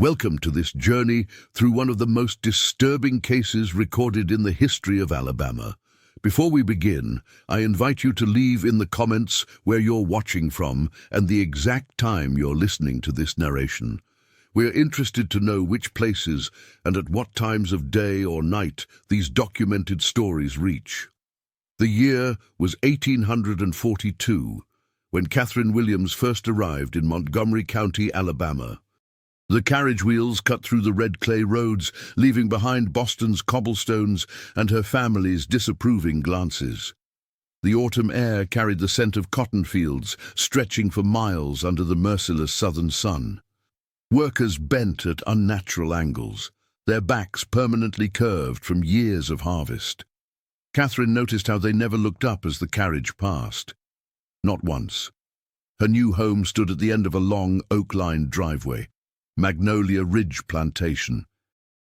Welcome to this journey through one of the most disturbing cases recorded in the history of Alabama. Before we begin, I invite you to leave in the comments where you're watching from and the exact time you're listening to this narration. We're interested to know which places and at what times of day or night these documented stories reach. The year was 1842, when Catherine Williams first arrived in Montgomery County, Alabama. The carriage wheels cut through the red clay roads, leaving behind Boston's cobblestones and her family's disapproving glances. The autumn air carried the scent of cotton fields, stretching for miles under the merciless southern sun. Workers bent at unnatural angles, their backs permanently curved from years of harvest. Catherine noticed how they never looked up as the carriage passed. Not once. Her new home stood at the end of a long, oak-lined driveway. Magnolia Ridge Plantation,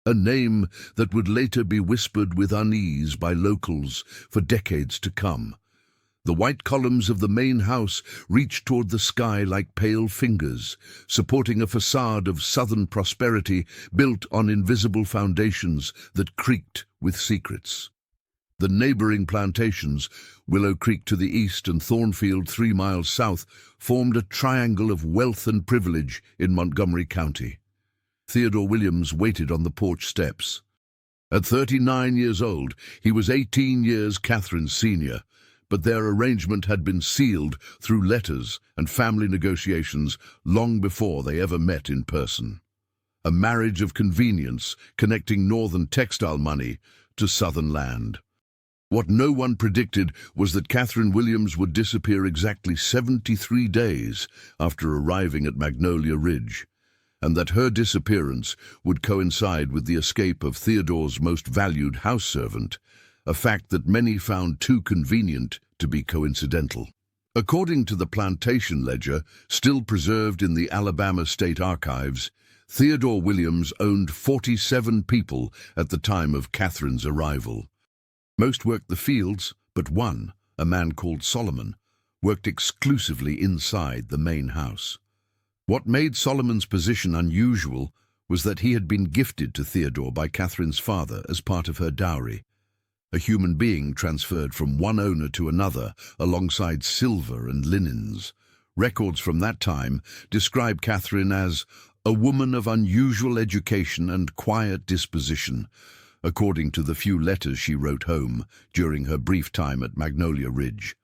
a name that would later be whispered with unease by locals for decades to come. The white columns of the main house reached toward the sky like pale fingers, supporting a facade of southern prosperity built on invisible foundations that creaked with secrets. The neighboring plantations, Willow Creek to the east and Thornfield 3 miles south, formed a triangle of wealth and privilege in Montgomery County. Theodore Williams waited on the porch steps. At 39 years old, he was 18 years Catherine's senior, but their arrangement had been sealed through letters and family negotiations long before they ever met in person. A marriage of convenience connecting northern textile money to southern land. What no one predicted was that Catherine Williams would disappear exactly 73 days after arriving at Magnolia Ridge, and that her disappearance would coincide with the escape of Theodore's most valued house servant, a fact that many found too convenient to be coincidental. According to the plantation ledger, still preserved in the Alabama State Archives, Theodore Williams owned 47 people at the time of Catherine's arrival. Most worked the fields, but one, a man called Solomon, worked exclusively inside the main house. What made Solomon's position unusual was that he had been gifted to Theodore by Catherine's father as part of her dowry, a human being transferred from one owner to another alongside silver and linens. Records from that time describe Catherine as a woman of unusual education and quiet disposition, according to the few letters she wrote home during her brief time at Magnolia Ridge.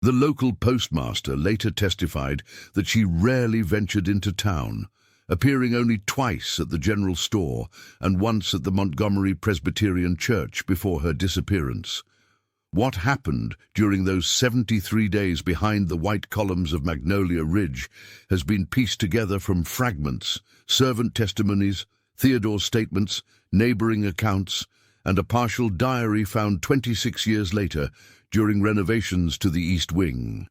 The local postmaster later testified that she rarely ventured into town, appearing only twice at the general store and once at the Montgomery Presbyterian Church before her disappearance. What happened during those 73 days behind the white columns of Magnolia Ridge has been pieced together from fragments, servant testimonies, Theodore's statements, neighboring accounts, and a partial diary found 26 years later during renovations to the East Wing.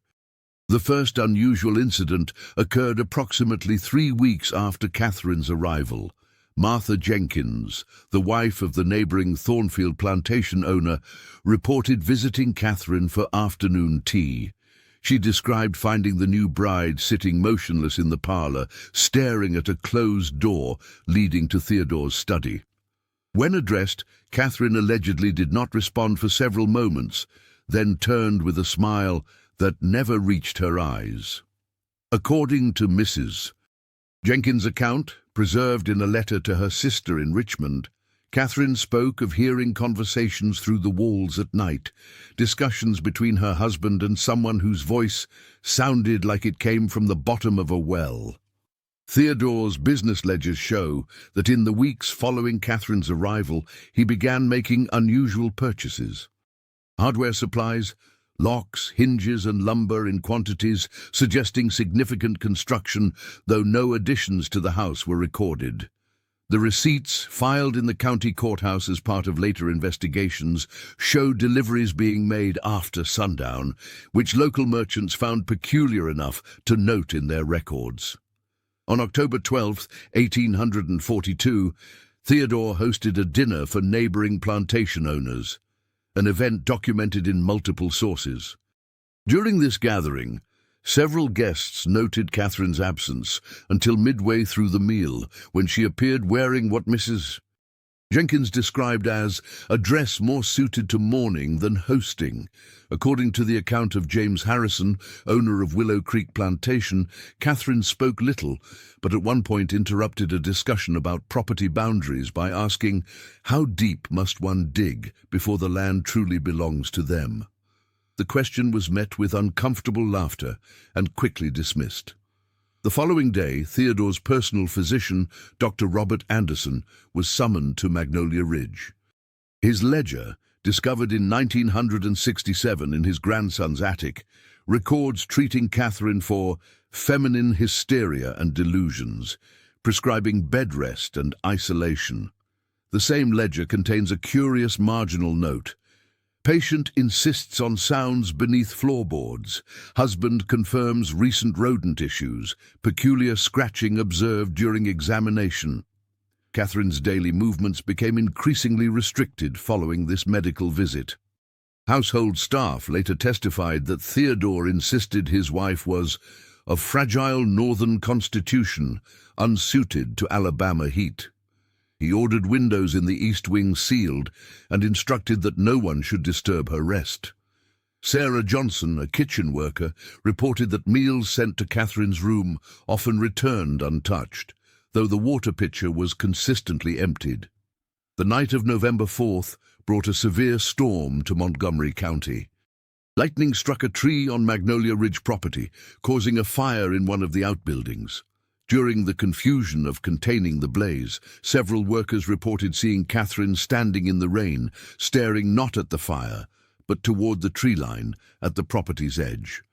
The first unusual incident occurred approximately 3 weeks after Catherine's arrival. Martha Jenkins, the wife of the neighboring Thornfield plantation owner, reported visiting Catherine for afternoon tea. She described finding the new bride sitting motionless in the parlor, staring at a closed door leading to Theodore's study. When addressed, Catherine allegedly did not respond for several moments, then turned with a smile that never reached her eyes. According to Mrs. Jenkins' account, preserved in a letter to her sister in Richmond, Catherine spoke of hearing conversations through the walls at night, discussions between her husband and someone whose voice sounded like it came from the bottom of a well. Theodore's business ledgers show that in the weeks following Catherine's arrival, he began making unusual purchases. Hardware supplies, locks, hinges and lumber in quantities, suggesting significant construction, though no additions to the house were recorded. The receipts, filed in the county courthouse as part of later investigations, show deliveries being made after sundown, which local merchants found peculiar enough to note in their records. On October 12, 1842, Theodore hosted a dinner for neighboring plantation owners, an event documented in multiple sources. During this gathering, Several guests noted Catherine's absence until midway through the meal, when she appeared wearing what Mrs. Jenkins described as a dress more suited to mourning than hosting. According to the account of James Harrison, owner of Willow Creek Plantation, Catherine spoke little, but at one point interrupted a discussion about property boundaries by asking, "How deep must one dig before the land truly belongs to them?" The question was met with uncomfortable laughter and quickly dismissed. The following day, Theodore's personal physician, Dr. Robert Anderson, was summoned to Magnolia Ridge. His ledger, discovered in 1967 in his grandson's attic, records treating Catherine for feminine hysteria and delusions, prescribing bed rest and isolation. The same ledger contains a curious marginal note. Patient insists on sounds beneath floorboards. Husband confirms recent rodent issues. Peculiar scratching observed during examination. Catherine's daily movements became increasingly restricted following this medical visit. Household staff later testified that Theodore insisted his wife was of fragile northern constitution, unsuited to Alabama heat. He ordered windows in the east wing sealed and instructed that no one should disturb her rest. Sarah Johnson, a kitchen worker, reported that meals sent to Catherine's room often returned untouched, though the water pitcher was consistently emptied. The night of November 4th brought a severe storm to Montgomery County. Lightning struck a tree on Magnolia Ridge property, causing a fire in one of the outbuildings. During the confusion of containing the blaze, several workers reported seeing Catherine standing in the rain, staring not at the fire, but toward the tree line at the property's edge.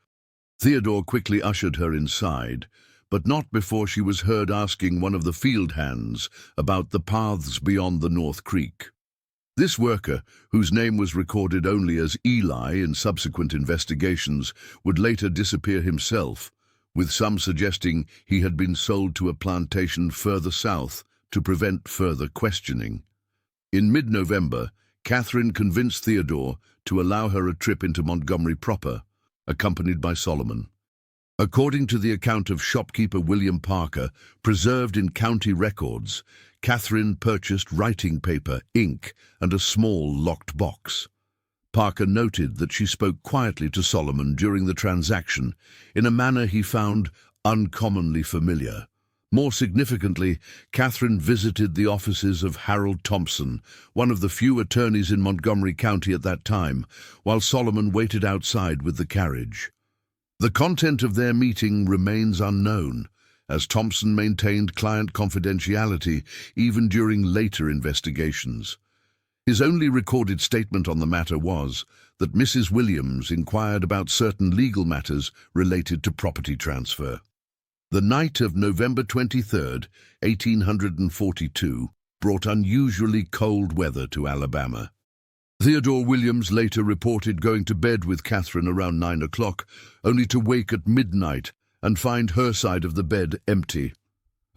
Theodore quickly ushered her inside, but not before she was heard asking one of the field hands about the paths beyond the North Creek. This worker, whose name was recorded only as Eli in subsequent investigations, would later disappear himself, with some suggesting he had been sold to a plantation further south to prevent further questioning. In mid-November, Catherine convinced Theodore to allow her a trip into Montgomery proper, accompanied by Solomon. According to the account of shopkeeper William Parker, preserved in county records, Catherine purchased writing paper, ink, and a small locked box. Parker noted that she spoke quietly to Solomon during the transaction, in a manner he found uncommonly familiar. More significantly, Catherine visited the offices of Harold Thompson, one of the few attorneys in Montgomery County at that time, while Solomon waited outside with the carriage. The content of their meeting remains unknown, as Thompson maintained client confidentiality even during later investigations. His only recorded statement on the matter was that Mrs. Williams inquired about certain legal matters related to property transfer. The night of November 23, 1842, brought unusually cold weather to Alabama. Theodore Williams later reported going to bed with Catherine around 9 o'clock, only to wake at midnight and find her side of the bed empty.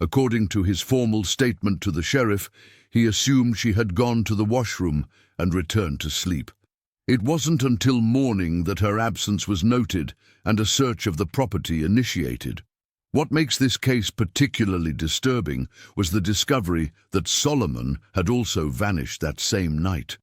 According to his formal statement to the sheriff, he assumed she had gone to the washroom and returned to sleep. It wasn't until morning that her absence was noted and a search of the property initiated. What makes this case particularly disturbing was the discovery that Solomon had also vanished that same night.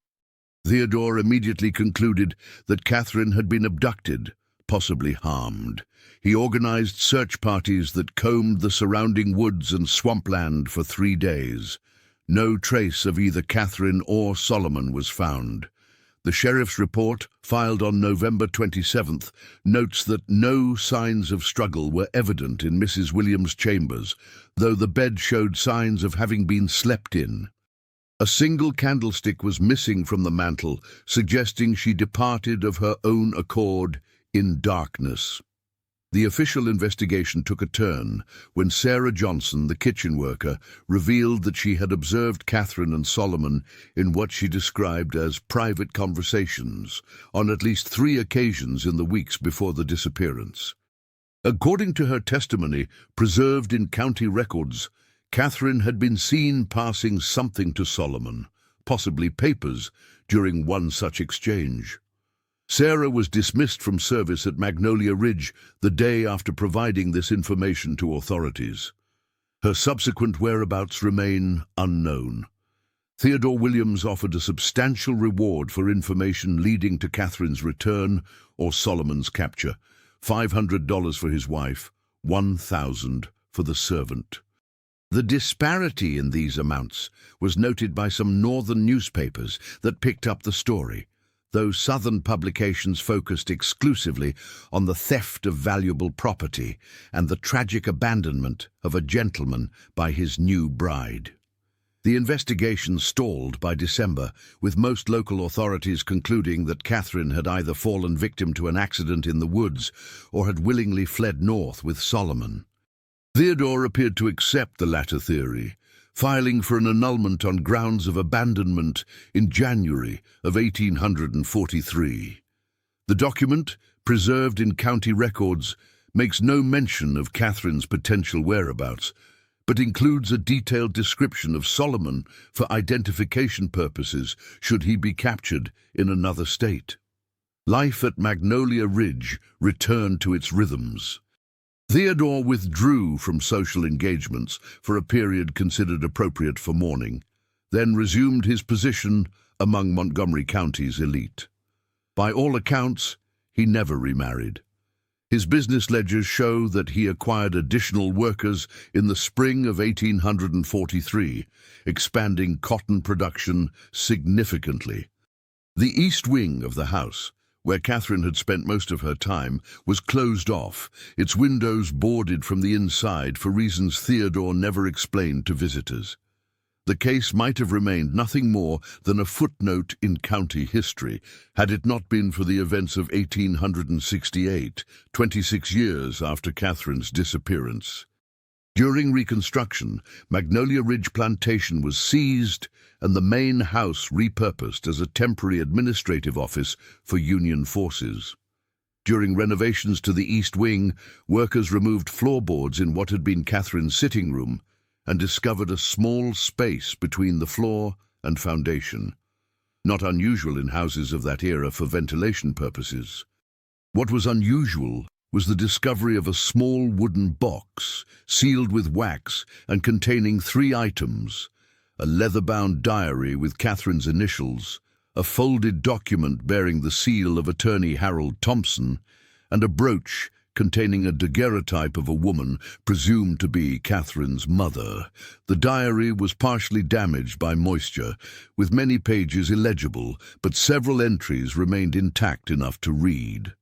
Theodore immediately concluded that Catherine had been abducted, possibly harmed. He organized search parties that combed the surrounding woods and swampland for 3 days. No trace of either Catherine or Solomon was found. The sheriff's report, filed on November 27th, notes that no signs of struggle were evident in Mrs. Williams' chambers, though the bed showed signs of having been slept in. A single candlestick was missing from the mantel, suggesting she departed of her own accord in darkness. The official investigation took a turn when Sarah Johnson, the kitchen worker, revealed that she had observed Catherine and Solomon in what she described as private conversations on at least 3 occasions in the weeks before the disappearance. According to her testimony, preserved in county records, Catherine had been seen passing something to Solomon, possibly papers, during one such exchange. Sarah was dismissed from service at Magnolia Ridge the day after providing this information to authorities. Her subsequent whereabouts remain unknown. Theodore Williams offered a substantial reward for information leading to Catherine's return or Solomon's capture, $500 for his wife, $1,000 for the servant. The disparity in these amounts was noted by some northern newspapers that picked up the story, though southern publications focused exclusively on the theft of valuable property and the tragic abandonment of a gentleman by his new bride. The investigation stalled by December, with most local authorities concluding that Catherine had either fallen victim to an accident in the woods or had willingly fled north with Solomon. Theodore appeared to accept the latter theory, filing for an annulment on grounds of abandonment in January of 1843. The document, preserved in county records, makes no mention of Catherine's potential whereabouts, but includes a detailed description of Solomon for identification purposes should he be captured in another state. Life at Magnolia Ridge returned to its rhythms. Theodore withdrew from social engagements for a period considered appropriate for mourning, then resumed his position among Montgomery County's elite. By all accounts, he never remarried. His business ledgers show that he acquired additional workers in the spring of 1843, expanding cotton production significantly. The east wing of the house, where Catherine had spent most of her time, was closed off, its windows boarded from the inside for reasons Theodore never explained to visitors. The case might have remained nothing more than a footnote in county history, had it not been for the events of 1868, 26 years after Catherine's disappearance. During Reconstruction, Magnolia Ridge Plantation was seized and the main house repurposed as a temporary administrative office for Union forces. During renovations to the East Wing, workers removed floorboards in what had been Catherine's sitting room and discovered a small space between the floor and foundation, not unusual in houses of that era for ventilation purposes. What was unusual was the discovery of a small wooden box, sealed with wax and containing 3 items: a leather-bound diary with Catherine's initials, a folded document bearing the seal of attorney Harold Thompson, and a brooch containing a daguerreotype of a woman presumed to be Catherine's mother. The diary was partially damaged by moisture, with many pages illegible, but several entries remained intact enough to read.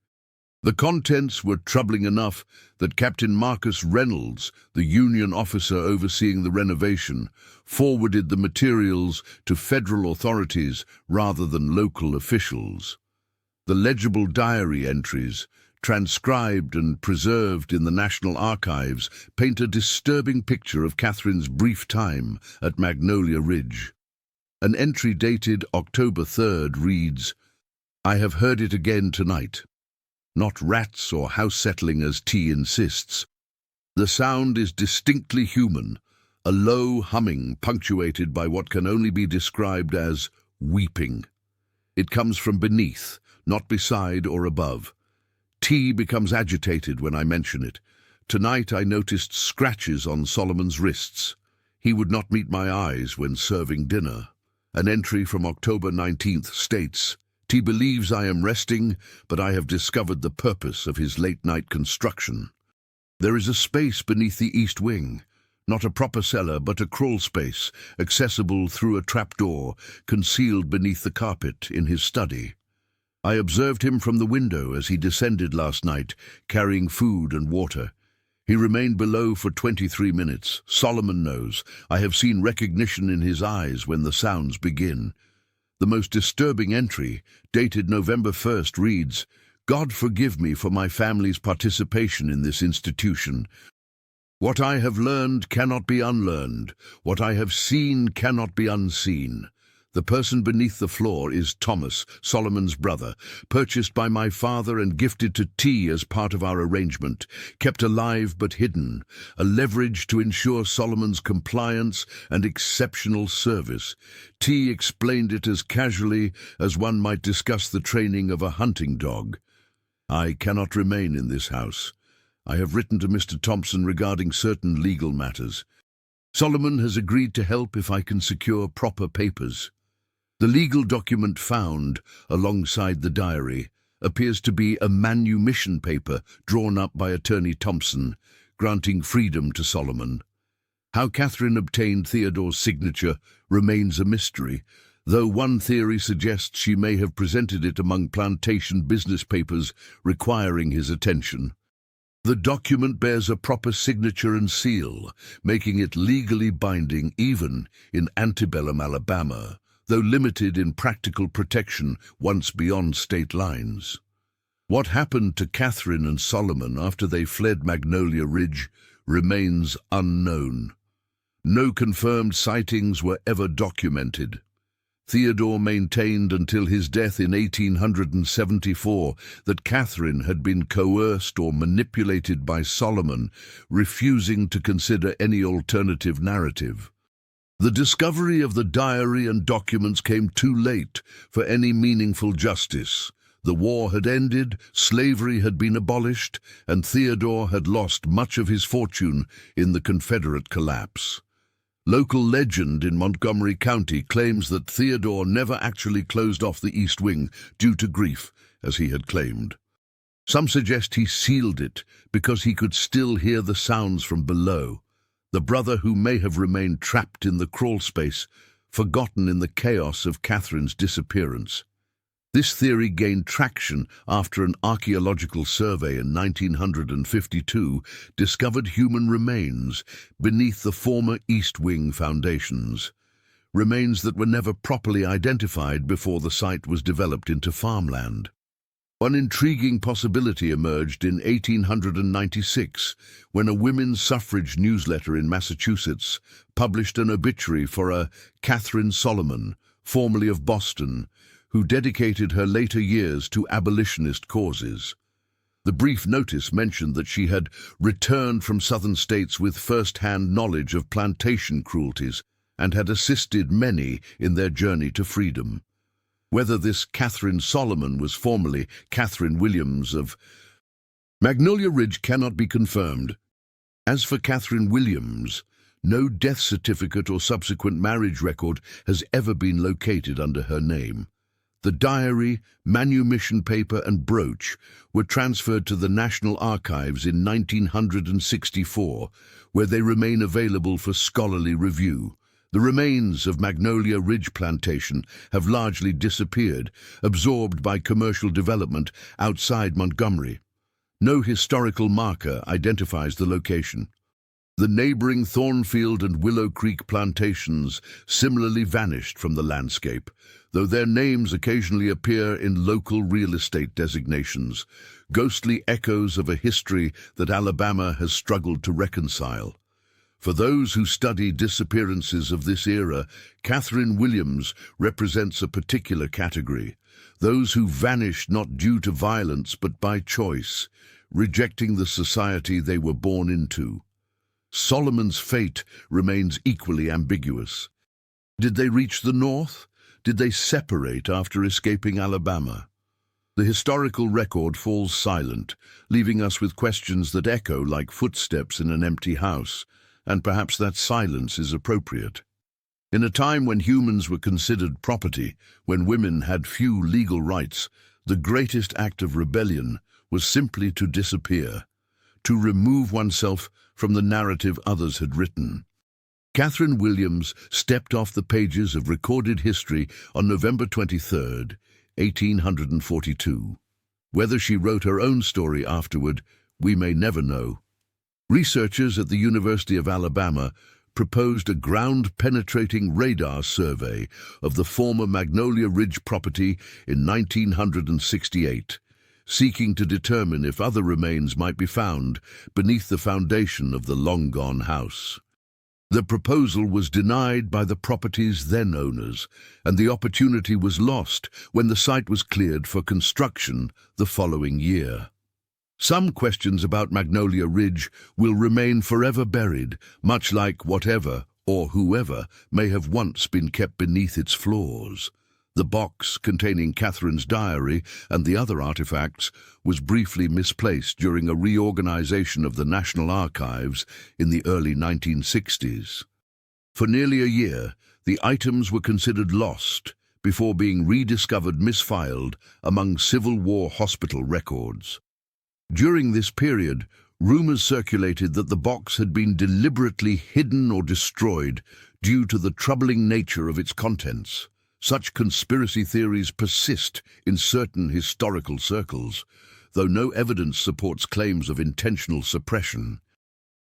The contents were troubling enough that Captain Marcus Reynolds, the Union officer overseeing the renovation, forwarded the materials to federal authorities rather than local officials. The legible diary entries, transcribed and preserved in the National Archives, paint a disturbing picture of Catherine's brief time at Magnolia Ridge. An entry dated October 3rd reads, "I have heard it again tonight. Not rats or house settling as T insists. The sound is distinctly human, a low humming punctuated by what can only be described as weeping. It comes from beneath, not beside or above. T becomes agitated when I mention it. Tonight I noticed scratches on Solomon's wrists. He would not meet my eyes when serving dinner." An entry from October 19th states, "T believes I am resting, but I have discovered the purpose of his late-night construction. There is a space beneath the east wing, not a proper cellar, but a crawl space, accessible through a trapdoor, concealed beneath the carpet in his study. I observed him from the window as he descended last night, carrying food and water. He remained below for 23 minutes. Solomon knows. I have seen recognition in his eyes when the sounds begin." The most disturbing entry, dated November 1st, reads, "God forgive me for my family's participation in this institution. What I have learned cannot be unlearned. What I have seen cannot be unseen. The person beneath the floor is Thomas, Solomon's brother, purchased by my father and gifted to T as part of our arrangement, kept alive but hidden, a leverage to ensure Solomon's compliance and exceptional service. T explained it as casually as one might discuss the training of a hunting dog. I cannot remain in this house. I have written to Mr. Thompson regarding certain legal matters. Solomon has agreed to help if I can secure proper papers. The legal document found alongside the diary appears to be a manumission paper drawn up by Attorney Thompson, granting freedom to Solomon. How Catherine obtained Theodore's signature remains a mystery, though one theory suggests she may have presented it among plantation business papers requiring his attention. The document bears a proper signature and seal, making it legally binding even in antebellum Alabama, though limited in practical protection once beyond state lines. What happened to Catherine and Solomon after they fled Magnolia Ridge remains unknown. No confirmed sightings were ever documented. Theodore maintained until his death in 1874 that Catherine had been coerced or manipulated by Solomon, refusing to consider any alternative narrative. The discovery of the diary and documents came too late for any meaningful justice. The war had ended, slavery had been abolished, and Theodore had lost much of his fortune in the Confederate collapse. Local legend in Montgomery County claims that Theodore never actually closed off the East Wing due to grief, as he had claimed. Some suggest he sealed it because he could still hear the sounds from below. The brother who may have remained trapped in the crawl space, forgotten in the chaos of Catherine's disappearance. This theory gained traction after an archaeological survey in 1952 discovered human remains beneath the former East Wing foundations, remains that were never properly identified before the site was developed into farmland. One intriguing possibility emerged in 1896 when a women's suffrage newsletter in Massachusetts published an obituary for a Catherine Solomon, formerly of Boston, who dedicated her later years to abolitionist causes. The brief notice mentioned that she had returned from southern states with first-hand knowledge of plantation cruelties and had assisted many in their journey to freedom. Whether this Catherine Solomon was formerly Catherine Williams of Magnolia Ridge cannot be confirmed. As for Catherine Williams, no death certificate or subsequent marriage record has ever been located under her name. The diary, manumission paper and brooch were transferred to the National Archives in 1964, where they remain available for scholarly review. The remains of Magnolia Ridge Plantation have largely disappeared, absorbed by commercial development outside Montgomery. No historical marker identifies the location. The neighboring Thornfield and Willow Creek plantations similarly vanished from the landscape, though their names occasionally appear in local real estate designations, ghostly echoes of a history that Alabama has struggled to reconcile. For those who study disappearances of this era, Catherine Williams represents a particular category, those who vanished not due to violence but by choice, rejecting the society they were born into. Solomon's fate remains equally ambiguous. Did they reach the north? Did they separate after escaping Alabama? The historical record falls silent, leaving us with questions that echo like footsteps in an empty house, and perhaps that silence is appropriate. In a time when humans were considered property, when women had few legal rights, the greatest act of rebellion was simply to disappear, to remove oneself from the narrative others had written. Catherine Williams stepped off the pages of recorded history on November 23, 1842. Whether she wrote her own story afterward, we may never know. Researchers at the University of Alabama proposed a ground-penetrating radar survey of the former Magnolia Ridge property in 1968, seeking to determine if other remains might be found beneath the foundation of the long-gone house. The proposal was denied by the property's then owners, and the opportunity was lost when the site was cleared for construction the following year. Some questions about Magnolia Ridge will remain forever buried, much like whatever or whoever may have once been kept beneath its floors. The box containing Catherine's diary and the other artifacts was briefly misplaced during a reorganization of the National Archives in the early 1960s. For nearly a year, the items were considered lost before being rediscovered misfiled among Civil War hospital records. During this period, rumors circulated that the box had been deliberately hidden or destroyed due to the troubling nature of its contents. Such conspiracy theories persist in certain historical circles, though no evidence supports claims of intentional suppression.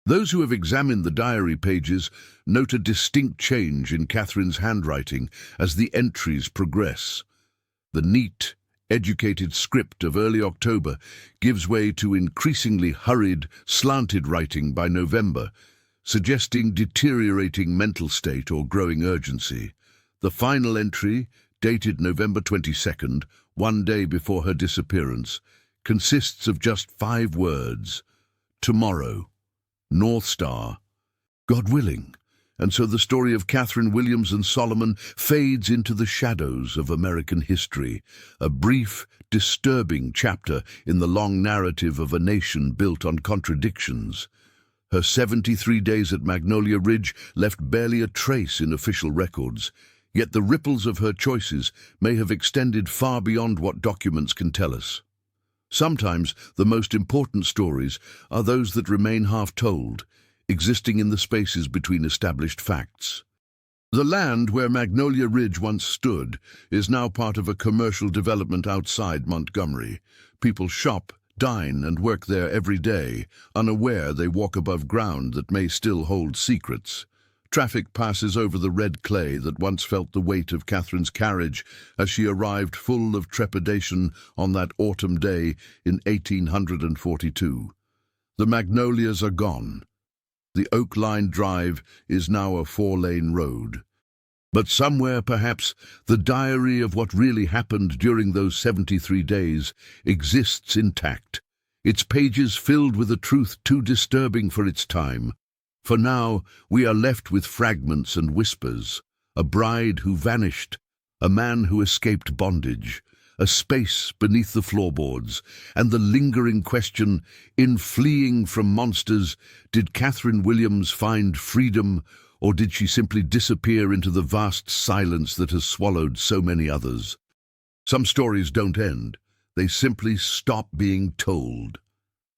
Those who have examined the diary pages note a distinct change in Catherine's handwriting as the entries progress. The neat, educated script of early October gives way to increasingly hurried, slanted writing by November, suggesting deteriorating mental state or growing urgency. The final entry, dated November 22nd, one day before her disappearance, consists of just 5 words: tomorrow, North Star, God willing. And so the story of Catherine Williams and Solomon fades into the shadows of American history, a brief, disturbing chapter in the long narrative of a nation built on contradictions. Her 73 days at Magnolia Ridge left barely a trace in official records, yet the ripples of her choices may have extended far beyond what documents can tell us. Sometimes the most important stories are those that remain half-told, existing in the spaces between established facts. The land where Magnolia Ridge once stood is now part of a commercial development outside Montgomery. People shop, dine, and work there every day, unaware they walk above ground that may still hold secrets. Traffic passes over the red clay that once felt the weight of Catherine's carriage as she arrived full of trepidation on that autumn day in 1842. The magnolias are gone. The oak-lined drive is now a 4-lane road. But somewhere, perhaps, the diary of what really happened during those 73 days exists intact, its pages filled with a truth too disturbing for its time. For now, we are left with fragments and whispers: a bride who vanished, a man who escaped bondage, a space beneath the floorboards, and the lingering question, in fleeing from monsters, did Catherine Williams find freedom, or did she simply disappear into the vast silence that has swallowed so many others? Some stories don't end. They simply stop being told.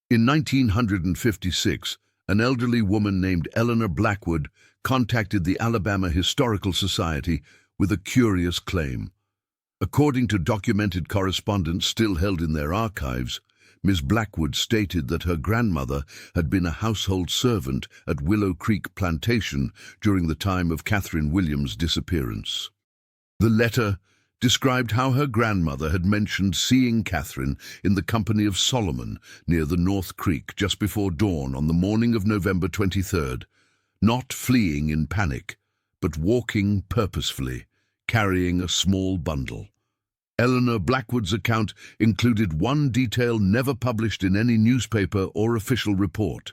In 1956, an elderly woman named Eleanor Blackwood contacted the Alabama Historical Society with a curious claim. According to documented correspondence still held in their archives, Ms. Blackwood stated that her grandmother had been a household servant at Willow Creek Plantation during the time of Catherine Williams' disappearance. The letter described how her grandmother had mentioned seeing Catherine in the company of Solomon near the North Creek just before dawn on the morning of November 23rd, not fleeing in panic, but walking purposefully, carrying a small bundle. Eleanor Blackwood's account included one detail never published in any newspaper or official report.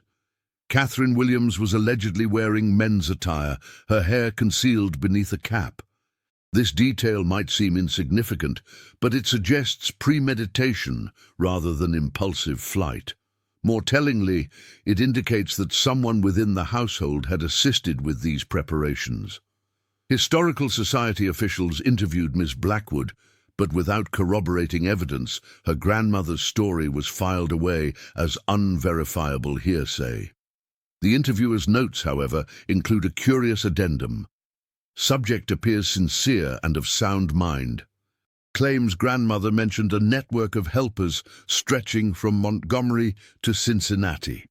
Catherine Williams was allegedly wearing men's attire, her hair concealed beneath a cap. This detail might seem insignificant, but it suggests premeditation rather than impulsive flight. More tellingly, it indicates that someone within the household had assisted with these preparations. Historical Society officials interviewed Miss Blackwood, but without corroborating evidence, her grandmother's story was filed away as unverifiable hearsay. The interviewer's notes, however, include a curious addendum. Subject appears sincere and of sound mind. Claims grandmother mentioned a network of helpers stretching from Montgomery to Cincinnati.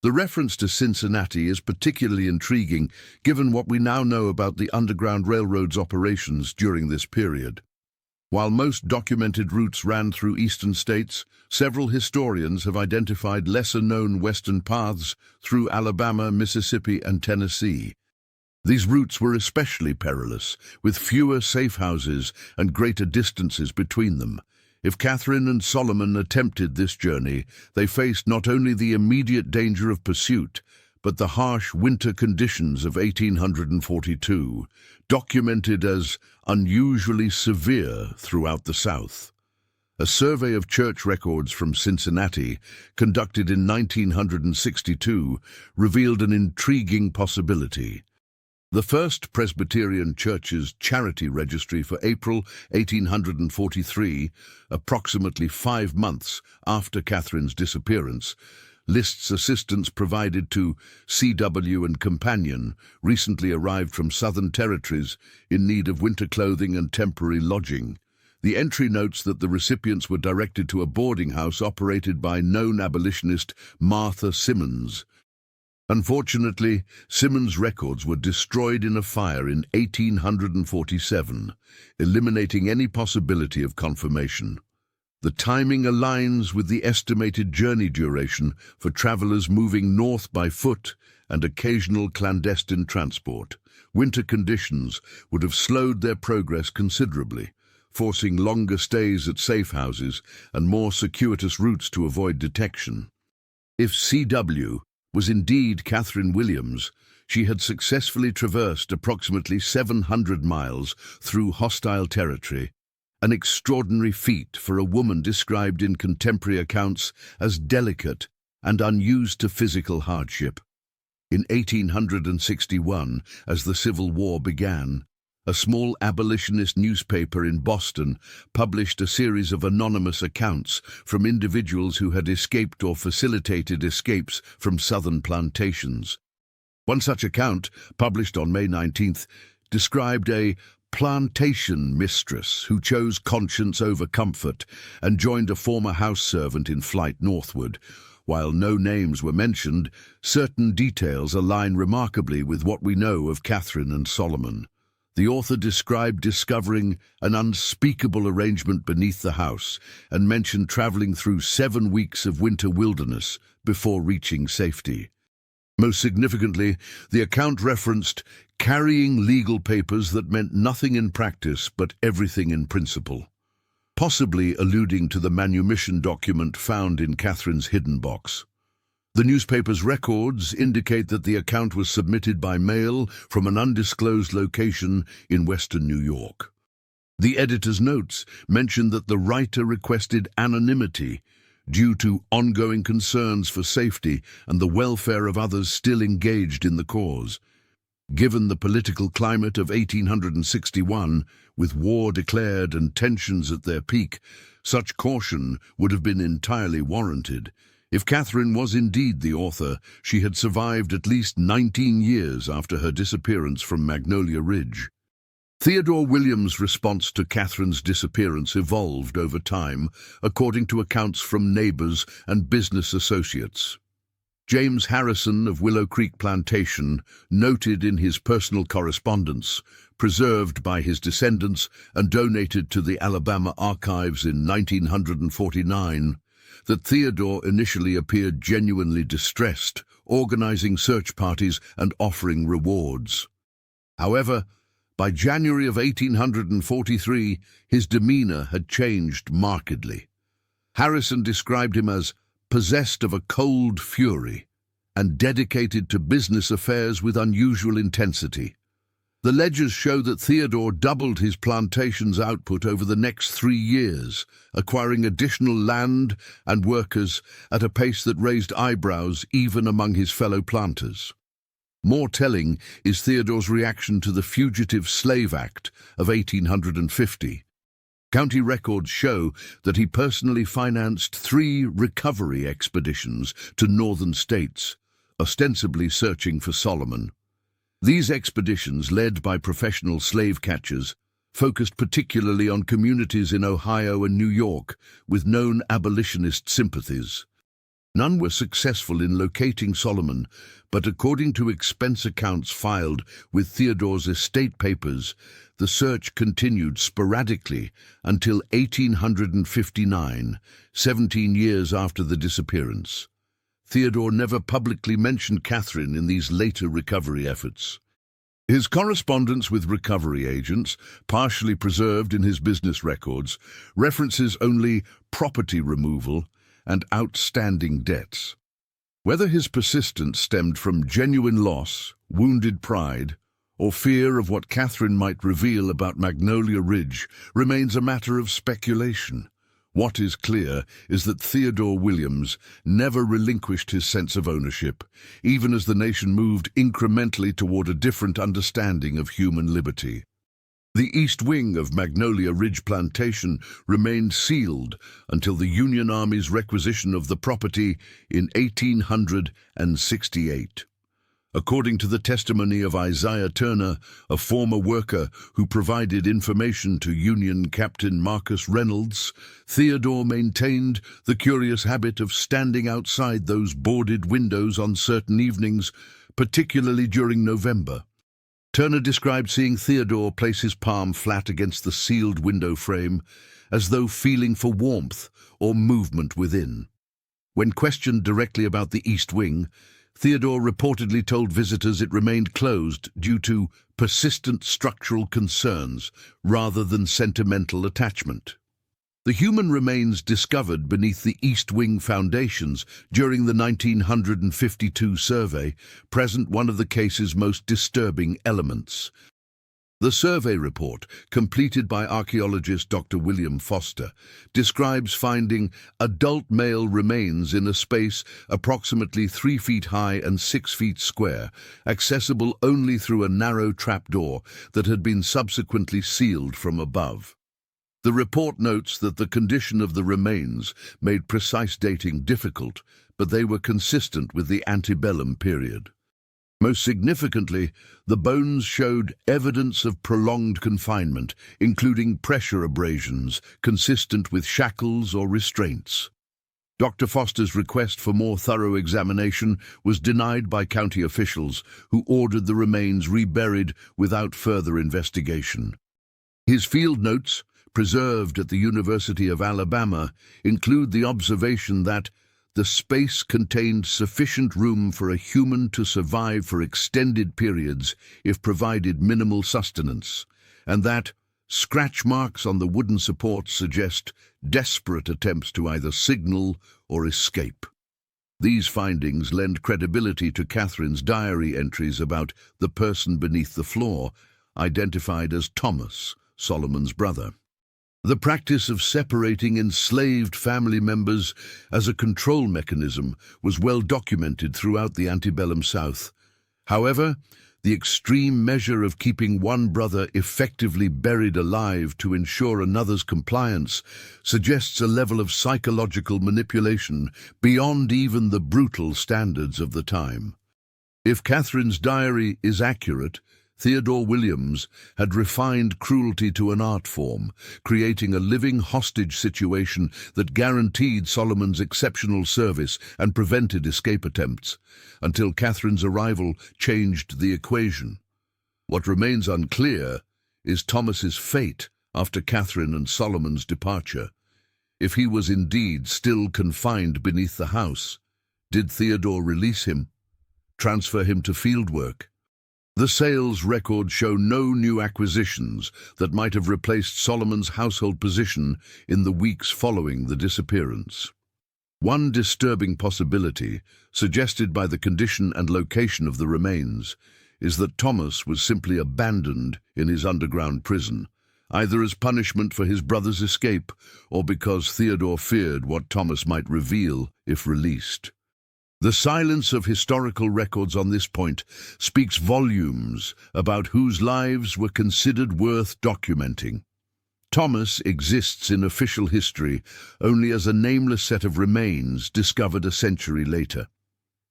The reference to Cincinnati is particularly intriguing given what we now know about the Underground Railroad's operations during this period. While most documented routes ran through eastern states, several historians have identified lesser-known western paths through Alabama, Mississippi, and Tennessee. These routes were especially perilous, with fewer safe houses and greater distances between them. If Catherine and Solomon attempted this journey, they faced not only the immediate danger of pursuit, but the harsh winter conditions of 1842, documented as unusually severe throughout the South. A survey of church records from Cincinnati, conducted in 1962, revealed an intriguing possibility. The First Presbyterian Church's charity registry for April 1843, approximately 5 months after Catherine's disappearance, lists assistance provided to C.W. and companion, recently arrived from Southern Territories, in need of winter clothing and temporary lodging. The entry notes that the recipients were directed to a boarding house operated by known abolitionist Martha Simmons. Unfortunately, Simmons' records were destroyed in a fire in 1847, eliminating any possibility of confirmation. The timing aligns with the estimated journey duration for travelers moving north by foot and occasional clandestine transport. Winter conditions would have slowed their progress considerably, forcing longer stays at safe houses and more circuitous routes to avoid detection. If C.W. was indeed Catherine Williams, she had successfully traversed approximately 700 miles through hostile territory, an extraordinary feat for a woman described in contemporary accounts as delicate and unused to physical hardship. In 1861, as the Civil War began, a small abolitionist newspaper in Boston published a series of anonymous accounts from individuals who had escaped or facilitated escapes from southern plantations. One such account, published on May 19th, described a plantation mistress who chose conscience over comfort and joined a former house servant in flight northward. While no names were mentioned, certain details align remarkably with what we know of Catherine and Solomon. The author described discovering an unspeakable arrangement beneath the house and mentioned traveling through 7 weeks of winter wilderness before reaching safety. Most significantly, the account referenced carrying legal papers that meant nothing in practice but everything in principle, possibly alluding to the manumission document found in Catherine's hidden box. The newspaper's records indicate that the account was submitted by mail from an undisclosed location in western New York. The editor's notes mention that the writer requested anonymity due to ongoing concerns for safety and the welfare of others still engaged in the cause. Given the political climate of 1861, with war declared and tensions at their peak, such caution would have been entirely warranted. If Catherine was indeed the author, she had survived at least 19 years after her disappearance from Magnolia Ridge. Theodore Williams' response to Catherine's disappearance evolved over time, according to accounts from neighbors and business associates. James Harrison of Willow Creek Plantation noted in his personal correspondence, preserved by his descendants and donated to the Alabama archives in 1949, that Theodore initially appeared genuinely distressed, organizing search parties and offering rewards. However, by January of 1843, his demeanor had changed markedly. Harrison described him as possessed of a cold fury and dedicated to business affairs with unusual intensity. The ledgers show that Theodore doubled his plantation's output over the next 3 years, acquiring additional land and workers at a pace that raised eyebrows even among his fellow planters. More telling is Theodore's reaction to the Fugitive Slave Act of 1850. County records show that he personally financed 3 recovery expeditions to northern states, ostensibly searching for Solomon. These expeditions, led by professional slave catchers, focused particularly on communities in Ohio and New York with known abolitionist sympathies. None were successful in locating Solomon, but according to expense accounts filed with Theodore's estate papers, the search continued sporadically until 1859, 17 years after the disappearance. Theodore never publicly mentioned Catherine in these later recovery efforts. His correspondence with recovery agents, partially preserved in his business records, references only property removal and outstanding debts. Whether his persistence stemmed from genuine loss, wounded pride, or fear of what Catherine might reveal about Magnolia Ridge remains a matter of speculation. What is clear is that Theodore Williams never relinquished his sense of ownership, even as the nation moved incrementally toward a different understanding of human liberty. The east wing of Magnolia Ridge Plantation remained sealed until the Union Army's requisition of the property in 1868. According to the testimony of Isaiah Turner, a former worker who provided information to Union Captain Marcus Reynolds, Theodore maintained the curious habit of standing outside those boarded windows on certain evenings, particularly during November. Turner described seeing Theodore place his palm flat against the sealed window frame, as though feeling for warmth or movement within. When questioned directly about the East Wing, Theodore reportedly told visitors it remained closed due to persistent structural concerns rather than sentimental attachment. The human remains discovered beneath the East Wing foundations during the 1952 survey present one of the case's most disturbing elements. The survey report, completed by archaeologist Dr. William Foster, describes finding adult male remains in a space approximately 3 feet high and 6 feet square, accessible only through a narrow trapdoor that had been subsequently sealed from above. The report notes that the condition of the remains made precise dating difficult, but they were consistent with the antebellum period. Most significantly, the bones showed evidence of prolonged confinement, including pressure abrasions consistent with shackles or restraints. Dr. Foster's request for more thorough examination was denied by county officials, who ordered the remains reburied without further investigation. His field notes, preserved at the University of Alabama, include the observation that the space contained sufficient room for a human to survive for extended periods if provided minimal sustenance, and that scratch marks on the wooden supports suggest desperate attempts to either signal or escape. These findings lend credibility to Catherine's diary entries about the person beneath the floor, identified as Thomas, Solomon's brother. The practice of separating enslaved family members as a control mechanism was well documented throughout the antebellum South. However, the extreme measure of keeping one brother effectively buried alive to ensure another's compliance suggests a level of psychological manipulation beyond even the brutal standards of the time. If Catherine's diary is accurate, Theodore Williams had refined cruelty to an art form, creating a living hostage situation that guaranteed Solomon's exceptional service and prevented escape attempts, until Catherine's arrival changed the equation. What remains unclear is Thomas's fate after Catherine and Solomon's departure. If he was indeed still confined beneath the house, did Theodore release him, transfer him to fieldwork? The sales records show no new acquisitions that might have replaced Solomon's household position in the weeks following the disappearance. One disturbing possibility, suggested by the condition and location of the remains, is that Thomas was simply abandoned in his underground prison, either as punishment for his brother's escape or because Theodore feared what Thomas might reveal if released. The silence of historical records on this point speaks volumes about whose lives were considered worth documenting. Thomas exists in official history only as a nameless set of remains discovered a century later.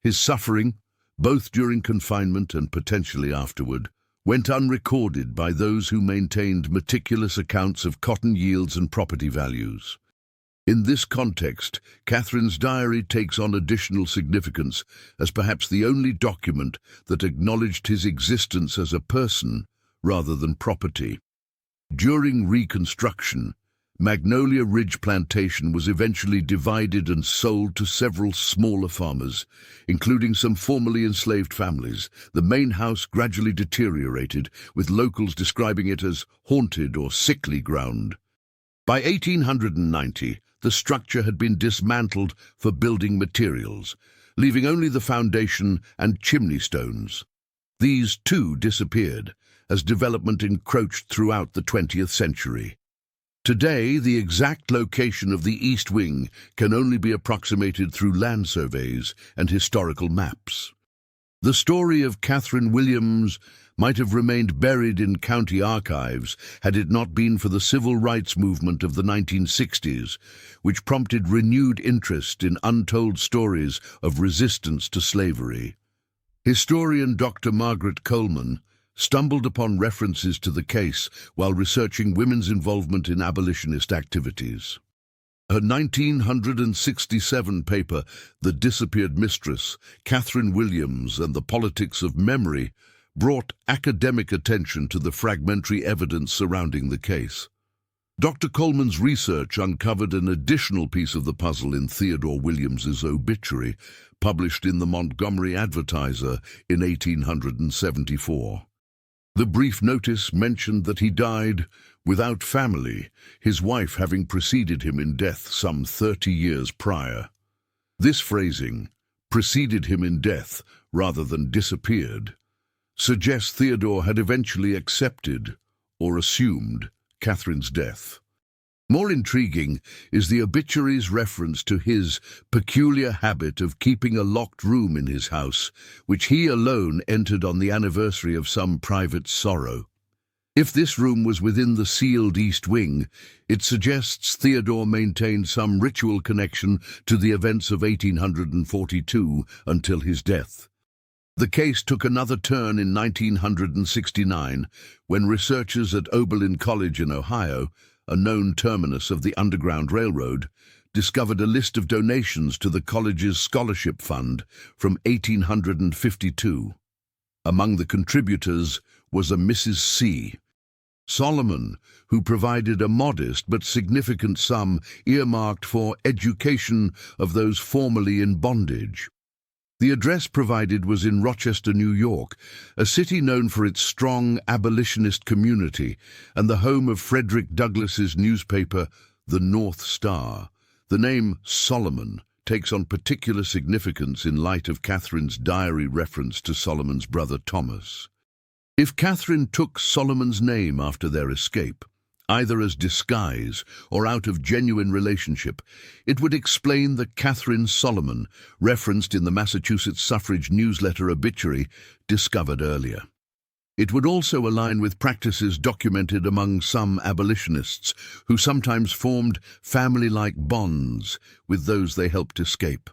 His suffering, both during confinement and potentially afterward, went unrecorded by those who maintained meticulous accounts of cotton yields and property values. In this context, Catherine's diary takes on additional significance as perhaps the only document that acknowledged his existence as a person rather than property. During Reconstruction, Magnolia Ridge Plantation was eventually divided and sold to several smaller farmers, including some formerly enslaved families. The main house gradually deteriorated, with locals describing it as haunted or sickly ground. By 1890, the structure had been dismantled for building materials, leaving only the foundation and chimney stones. These too disappeared as development encroached throughout the 20th century. Today, the exact location of the East Wing can only be approximated through land surveys and historical maps. The story of Catherine Williams might have remained buried in county archives had it not been for the civil rights movement of the 1960s, which prompted renewed interest in untold stories of resistance to slavery. Historian Dr. Margaret Coleman stumbled upon references to the case while researching women's involvement in abolitionist activities. Her 1967 paper, The Disappeared Mistress, Catherine Williams and the Politics of Memory, brought academic attention to the fragmentary evidence surrounding the case. Dr. Coleman's research uncovered an additional piece of the puzzle in Theodore Williams's obituary, published in the Montgomery Advertiser in 1874. The brief notice mentioned that he died without family, his wife having preceded him in death some 30 years prior. This phrasing, preceded him in death rather than disappeared, suggests Theodore had eventually accepted or assumed Catherine's death. More intriguing is the obituary's reference to his peculiar habit of keeping a locked room in his house, which he alone entered on the anniversary of some private sorrow. If this room was within the sealed East Wing, it suggests Theodore maintained some ritual connection to the events of 1842 until his death. The case took another turn in 1969 when researchers at Oberlin College in Ohio, a known terminus of the Underground Railroad, discovered a list of donations to the college's scholarship fund from 1852. Among the contributors was a Mrs. C. Solomon, who provided a modest but significant sum earmarked for education of those formerly in bondage. The address provided was in Rochester, New York, a city known for its strong abolitionist community and the home of Frederick Douglass's newspaper, The North Star. The name Solomon takes on particular significance in light of Catherine's diary reference to Solomon's brother Thomas. If Catherine took Solomon's name after their escape, either as disguise or out of genuine relationship, it would explain the Catherine Solomon referenced in the Massachusetts suffrage newsletter obituary discovered earlier. It would also align with practices documented among some abolitionists who sometimes formed family-like bonds with those they helped escape.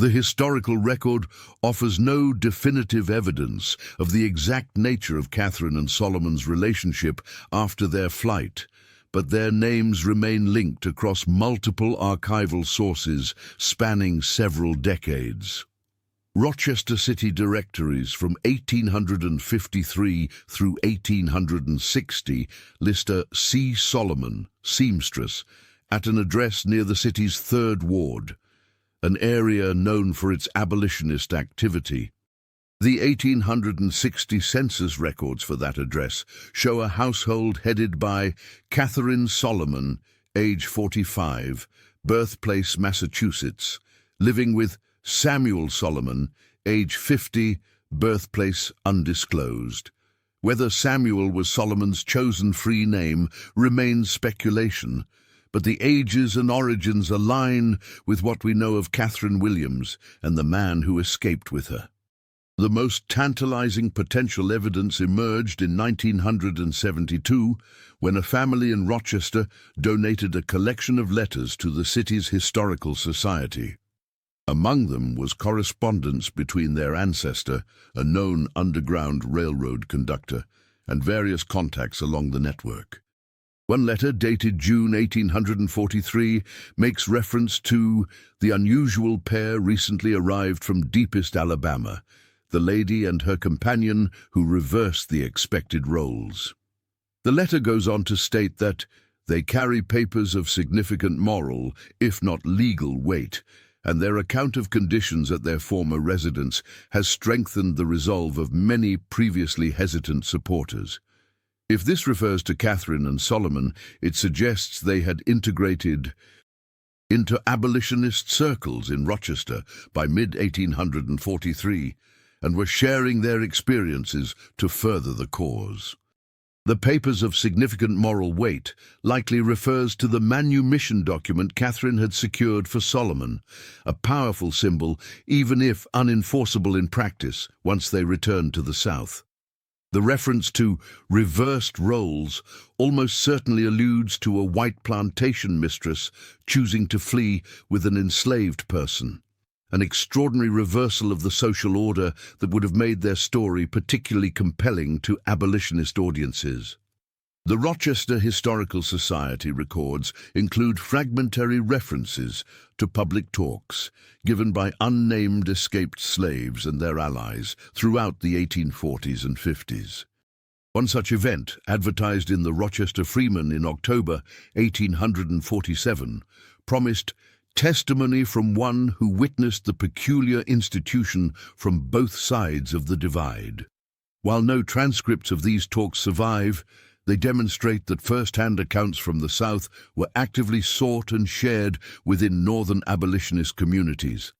The historical record offers no definitive evidence of the exact nature of Catherine and Solomon's relationship after their flight, but their names remain linked across multiple archival sources spanning several decades. Rochester City directories from 1853 through 1860 list a C. Solomon, seamstress, at an address near the city's 3rd Ward, an area known for its abolitionist activity. The 1860 census records for that address show a household headed by Catherine Solomon, age 45, birthplace Massachusetts, living with Samuel Solomon, age 50, birthplace undisclosed. Whether Samuel was Solomon's chosen free name remains speculation, but the ages and origins align with what we know of Catherine Williams and the man who escaped with her. The most tantalizing potential evidence emerged in 1972 when a family in Rochester donated a collection of letters to the city's historical society. Among them was correspondence between their ancestor, a known Underground Railroad conductor, and various contacts along the network. One letter, dated June 1843, makes reference to the unusual pair recently arrived from deepest Alabama, the lady and her companion who reversed the expected roles. The letter goes on to state that They carry papers of significant moral, if not legal, weight, and their account of conditions at their former residence has strengthened the resolve of many previously hesitant supporters. If this refers to Catherine and Solomon, it suggests they had integrated into abolitionist circles in Rochester by mid-1843 and were sharing their experiences to further the cause. The papers of significant moral weight likely refers to the manumission document Catherine had secured for Solomon, a powerful symbol even if unenforceable in practice once they returned to the South. The reference to reversed roles almost certainly alludes to a white plantation mistress choosing to flee with an enslaved person, an extraordinary reversal of the social order that would have made their story particularly compelling to abolitionist audiences. The Rochester Historical Society records include fragmentary references to public talks given by unnamed escaped slaves and their allies throughout the 1840s and 50s. One such event, advertised in the Rochester Freeman in October 1847, promised testimony from one who witnessed the peculiar institution from both sides of the divide. While no transcripts of these talks survive, they demonstrate that first-hand accounts from the South were actively sought and shared within northern abolitionist communities.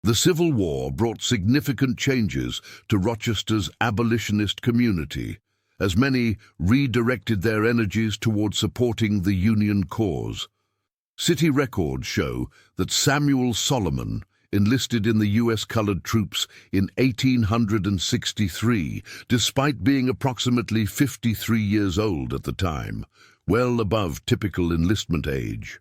The Civil War brought significant changes to Rochester's abolitionist community, as many redirected their energies toward supporting the Union cause. City records show that Samuel Solomon enlisted in the U.S. colored troops in 1863, despite being approximately 53 years old at the time, well above typical enlistment age.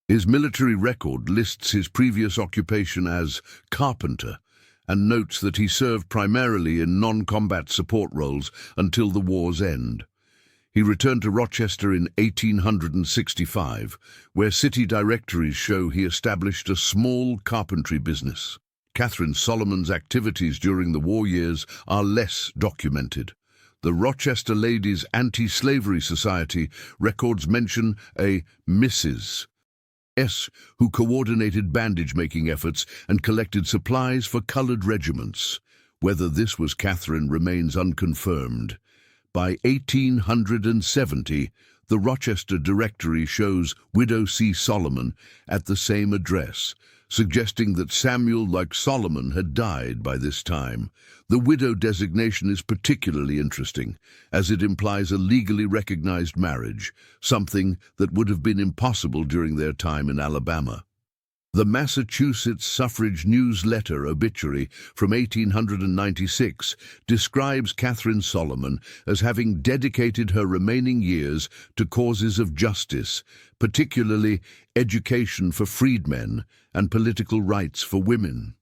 His military record lists his previous occupation as carpenter and notes that he served primarily in non-combat support roles until the war's end. He returned to Rochester in 1865, where city directories show he established a small carpentry business. Catherine Solomon's activities during the war years are less documented. The Rochester Ladies' Anti-Slavery Society records mention a Mrs. S. who coordinated bandage-making efforts and collected supplies for colored regiments. Whether this was Catherine remains unconfirmed. By 1870, the Rochester Directory shows Widow C. Solomon at the same address, suggesting that Samuel, like Solomon, had died by this time. The widow designation is particularly interesting, as it implies a legally recognized marriage, something that would have been impossible during their time in Alabama. The Massachusetts Suffrage Newsletter obituary from 1896 describes Catherine Solomon as having dedicated her remaining years to causes of justice, particularly education for freedmen and political rights for women.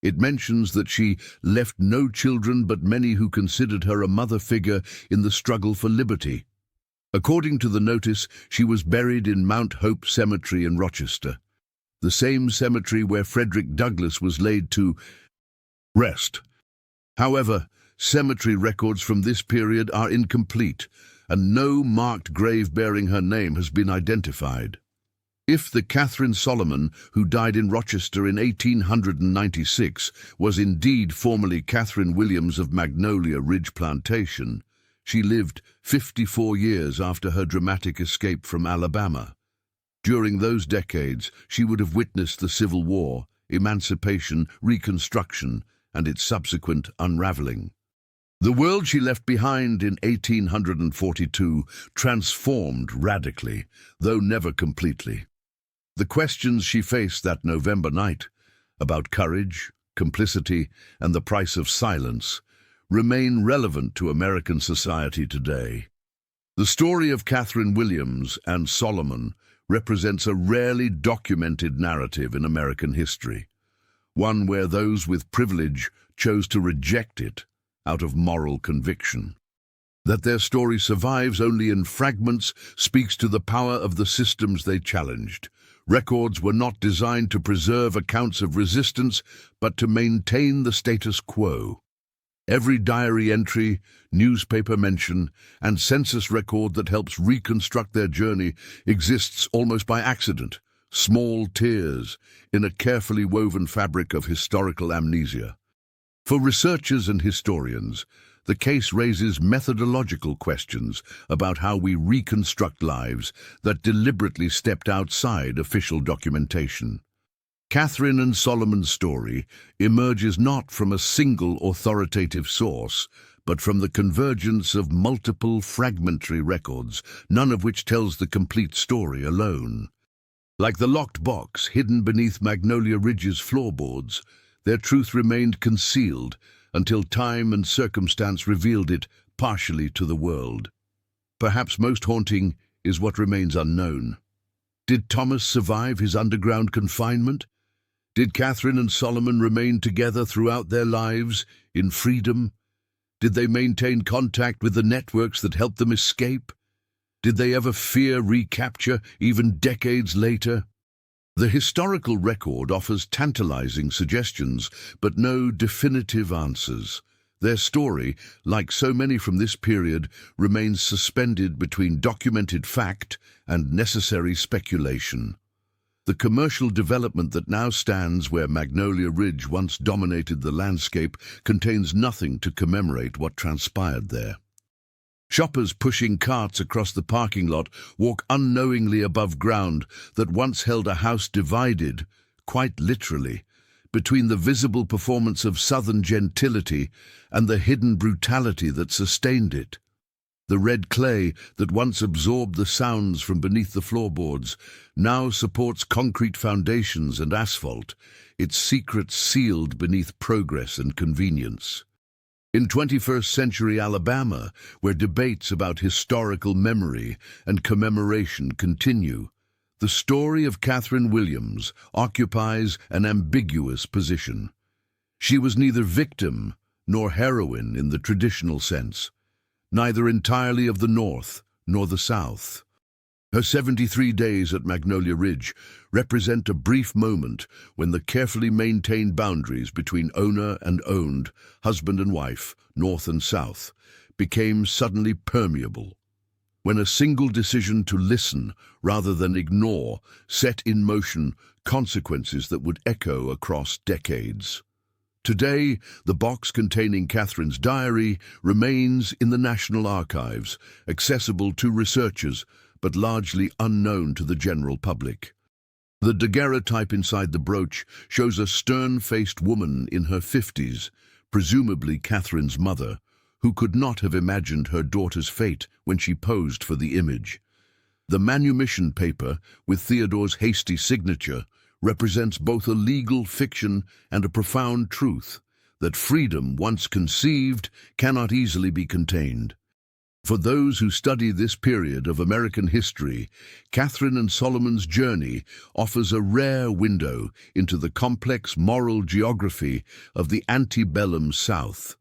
It mentions that she left no children but many who considered her a mother figure in the struggle for liberty. According to the notice, she was buried in Mount Hope Cemetery in Rochester, the same cemetery where Frederick Douglass was laid to rest. However, cemetery records from this period are incomplete, and no marked grave bearing her name has been identified. If the Catherine Solomon, who died in Rochester in 1896, was indeed formerly Catherine Williams of Magnolia Ridge Plantation, she lived 54 years after her dramatic escape from Alabama. During those decades, she would have witnessed the Civil War, emancipation, Reconstruction, and its subsequent unraveling. The world she left behind in 1842 transformed radically, though never completely. The questions she faced that November night, about courage, complicity, and the price of silence, remain relevant to American society today. The story of Catherine Williams and Solomon represents a rarely documented narrative in American history, one where those with privilege chose to reject it out of moral conviction. That their story survives only in fragments speaks to the power of the systems they challenged. Records were not designed to preserve accounts of resistance, but to maintain the status quo. Every diary entry, newspaper mention, and census record that helps reconstruct their journey exists almost by accident, small tears in a carefully woven fabric of historical amnesia. For researchers and historians, the case raises methodological questions about how we reconstruct lives that deliberately stepped outside official documentation. Catherine and Solomon's story emerges not from a single authoritative source, but from the convergence of multiple fragmentary records, none of which tells the complete story alone. Like the locked box hidden beneath Magnolia Ridge's floorboards, their truth remained concealed until time and circumstance revealed it partially to the world. Perhaps most haunting is what remains unknown. Did Thomas survive his underground confinement? Did Catherine and Solomon remain together throughout their lives, in freedom? Did they maintain contact with the networks that helped them escape? Did they ever fear recapture, even decades later? The historical record offers tantalizing suggestions, but no definitive answers. Their story, like so many from this period, remains suspended between documented fact and necessary speculation. The commercial development that now stands where Magnolia Ridge once dominated the landscape contains nothing to commemorate what transpired there. Shoppers pushing carts across the parking lot walk unknowingly above ground that once held a house divided, quite literally, between the visible performance of southern gentility and the hidden brutality that sustained it. The red clay that once absorbed the sounds from beneath the floorboards now supports concrete foundations and asphalt, its secrets sealed beneath progress and convenience. In 21st century Alabama, where debates about historical memory and commemoration continue, the story of Catherine Williams occupies an ambiguous position. She was neither victim nor heroine in the traditional sense, neither entirely of the North nor the South. Her 73 days at Magnolia Ridge represent a brief moment when the carefully maintained boundaries between owner and owned, husband and wife, North and South, became suddenly permeable. When a single decision to listen rather than ignore set in motion consequences that would echo across decades. Today, the box containing Catherine's diary remains in the National Archives, accessible to researchers, but largely unknown to the general public. The daguerreotype inside the brooch shows a stern-faced woman in her 50s, presumably Catherine's mother, who could not have imagined her daughter's fate when she posed for the image. The manumission paper, with Theodore's hasty signature, represents both a legal fiction and a profound truth, that freedom, once conceived, cannot easily be contained. For those who study this period of American history, Catherine and Solomon's journey offers a rare window into the complex moral geography of the antebellum South,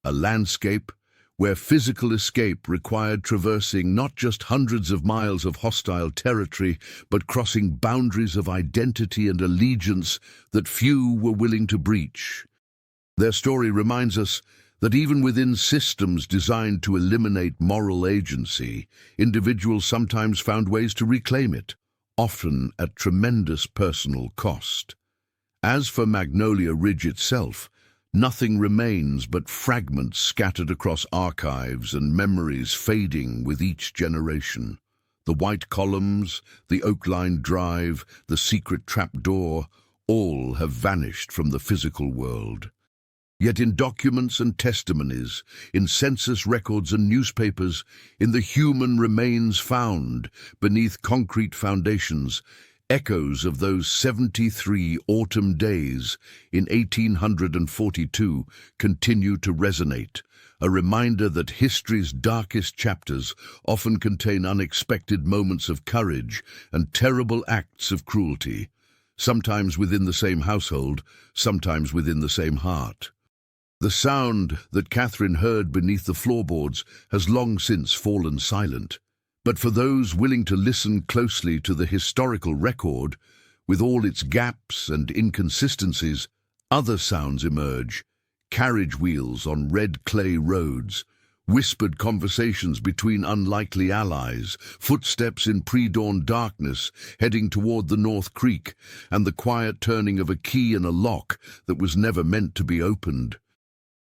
a landscape where physical escape required traversing not just hundreds of miles of hostile territory, but crossing boundaries of identity and allegiance that few were willing to breach. Their story reminds us that even within systems designed to eliminate moral agency, individuals sometimes found ways to reclaim it, often at tremendous personal cost. As for Magnolia Ridge itself, nothing remains but fragments scattered across archives and memories fading with each generation. The white columns, the oak-lined drive, the secret trapdoor, all have vanished from the physical world. Yet in documents and testimonies, in census records and newspapers, in the human remains found beneath concrete foundations, echoes of those 73 autumn days in 1842 continue to resonate, a reminder that history's darkest chapters often contain unexpected moments of courage and terrible acts of cruelty, sometimes within the same household, sometimes within the same heart. The sound that Catherine heard beneath the floorboards has long since fallen silent. But for those willing to listen closely to the historical record, with all its gaps and inconsistencies, other sounds emerge, carriage wheels on red clay roads, whispered conversations between unlikely allies, footsteps in pre-dawn darkness heading toward the North Creek, and the quiet turning of a key in a lock that was never meant to be opened.